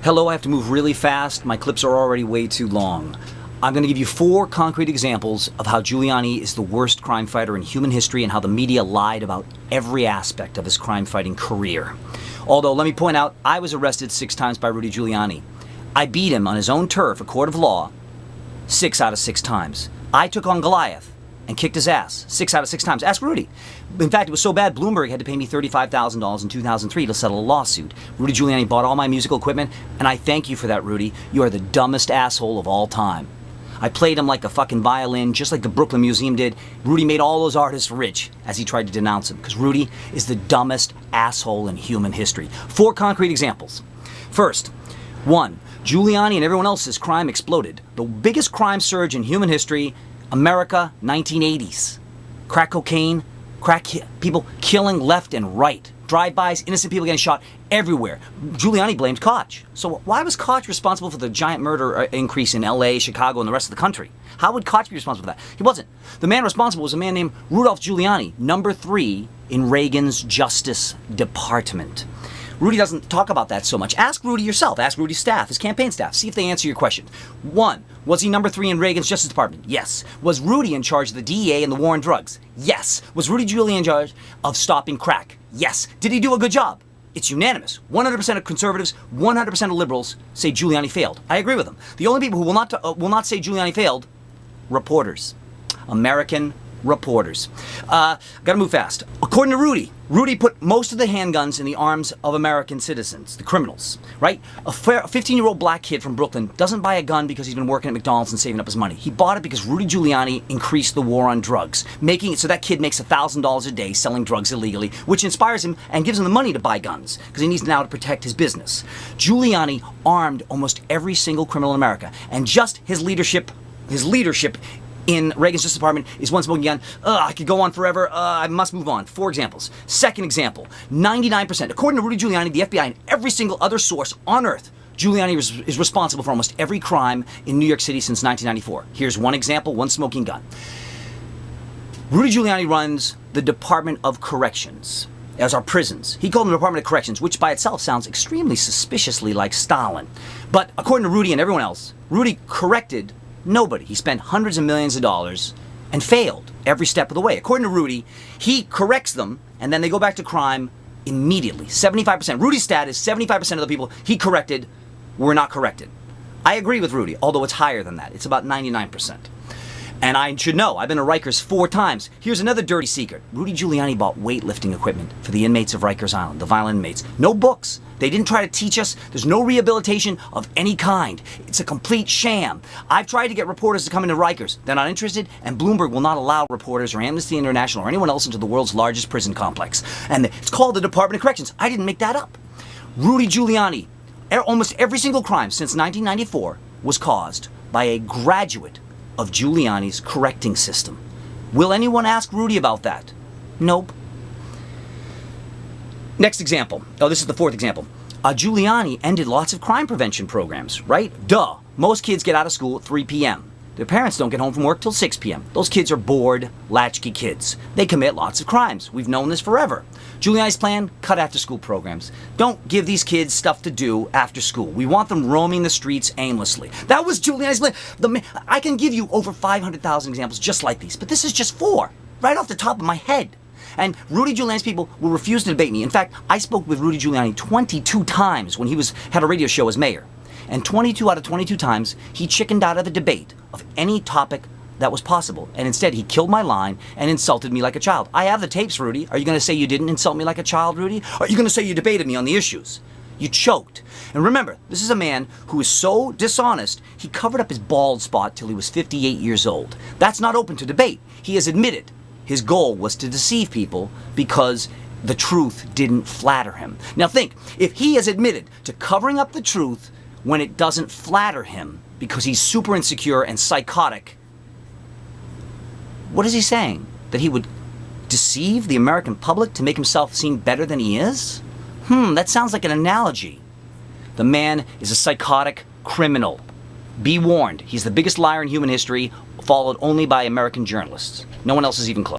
Hello, I have to move really fast. My clips are already way too long. I'm going to give you 4 concrete examples of how Giuliani is the worst crime fighter in human history and how the media lied about every aspect of his crime-fighting career. Although, let me point out, I was arrested 6 times by Rudy Giuliani. I beat him on his own turf, a court of law, 6 out of 6 times. I took on Goliath and kicked his ass 6 out of 6 times. Ask Rudy. In fact, it was so bad, Bloomberg had to pay me $35,000 in 2003 to settle a lawsuit. Rudy Giuliani bought all my musical equipment, and I thank you for that, Rudy. You are the dumbest asshole of all time. I played him like a fucking violin, just like the Brooklyn Museum did. Rudy made all those artists rich as he tried to denounce him, because Rudy is the dumbest asshole in human history. 4 concrete examples. First, 1. Giuliani and everyone else's crime exploded. The biggest crime surge in human history, America, 1980s. Crack cocaine, people killing left and right. Drive-bys, innocent people getting shot everywhere. Giuliani blamed Koch. So why was Koch responsible for the giant murder increase in LA, Chicago, and the rest of the country? How would Koch be responsible for that? He wasn't. The man responsible was a man named Rudolph Giuliani, number 3 in Reagan's Justice Department. Rudy doesn't talk about that so much. Ask Rudy yourself. Ask Rudy's staff, his campaign staff. See if they answer your question. 1. Was he number 3 in Reagan's Justice Department? Yes. Was Rudy in charge of the DEA and the war on drugs? Yes. Was Rudy Giuliani in charge of stopping crack? Yes. Did he do a good job? It's unanimous. 100% of conservatives, 100% of liberals say Giuliani failed. I agree with them. The only people who will not say Giuliani failed, reporters. American reporters. Gotta move fast. According to Rudy, Rudy put most of the handguns in the arms of American citizens, the criminals, right? A 15-year-old black kid from Brooklyn doesn't buy a gun because he's been working at McDonald's and saving up his money. He bought it because Rudy Giuliani increased the war on drugs, making it so that kid makes $1,000 a day selling drugs illegally, which inspires him and gives him the money to buy guns because he needs now to protect his business. Giuliani armed almost every single criminal in America, and just his leadership in Reagan's Justice Department is one smoking gun. I could go on forever. I must move on. 4 examples. Second example, 99%. According to Rudy Giuliani, the FBI, and every single other source on earth, Giuliani is responsible for almost every crime in New York City since 1994. Here's one example, one smoking gun. Rudy Giuliani runs the Department of Corrections, as our prisons. He called them the Department of Corrections, which by itself sounds extremely suspiciously like Stalin. But according to Rudy and everyone else, Rudy corrected nobody. He spent hundreds of millions of dollars and failed every step of the way. According to Rudy, he corrects them and then they go back to crime immediately. 75%. Rudy's stat is 75% of the people he corrected were not corrected. I agree with Rudy, although it's higher than that. It's about 99%. And I should know, I've been to Rikers 4 times. Here's another dirty secret. Rudy Giuliani bought weightlifting equipment for the inmates of Rikers Island, the violent inmates. No books. They didn't try to teach us. There's no rehabilitation of any kind. It's a complete sham. I've tried to get reporters to come into Rikers. They're not interested, and Bloomberg will not allow reporters or Amnesty International or anyone else into the world's largest prison complex. And it's called the Department of Corrections. I didn't make that up. Rudy Giuliani, almost every single crime since 1994 was caused by a graduate of Giuliani's correcting system. Will anyone ask Rudy about that? Nope. Next example. Oh, this is the 4th example. Giuliani ended lots of crime prevention programs, right? Duh. Most kids get out of school at 3 p.m. Their parents don't get home from work till 6 p.m. Those kids are bored, latchkey kids. They commit lots of crimes. We've known this forever. Giuliani's plan, cut after-school programs. Don't give these kids stuff to do after school. We want them roaming the streets aimlessly. That was Giuliani's plan. I can give you over 500,000 examples just like these, but this is just 4, right off the top of my head. And Rudy Giuliani's people will refuse to debate me. In fact, I spoke with Rudy Giuliani 22 times when he had a radio show as mayor. And 22 out of 22 times, he chickened out of the debate of any topic that was possible. And instead, he killed my line and insulted me like a child. I have the tapes, Rudy. Are you going to say you didn't insult me like a child, Rudy? Or are you going to say you debated me on the issues? You choked. And remember, this is a man who is so dishonest, he covered up his bald spot till he was 58 years old. That's not open to debate. He has admitted his goal was to deceive people because the truth didn't flatter him. Now think, if he has admitted to covering up the truth when it doesn't flatter him because he's super insecure and psychotic, what is he saying? That he would deceive the American public to make himself seem better than he is? That sounds like an analogy. The man is a psychotic criminal. Be warned, he's the biggest liar in human history, followed only by American journalists. No one else is even close.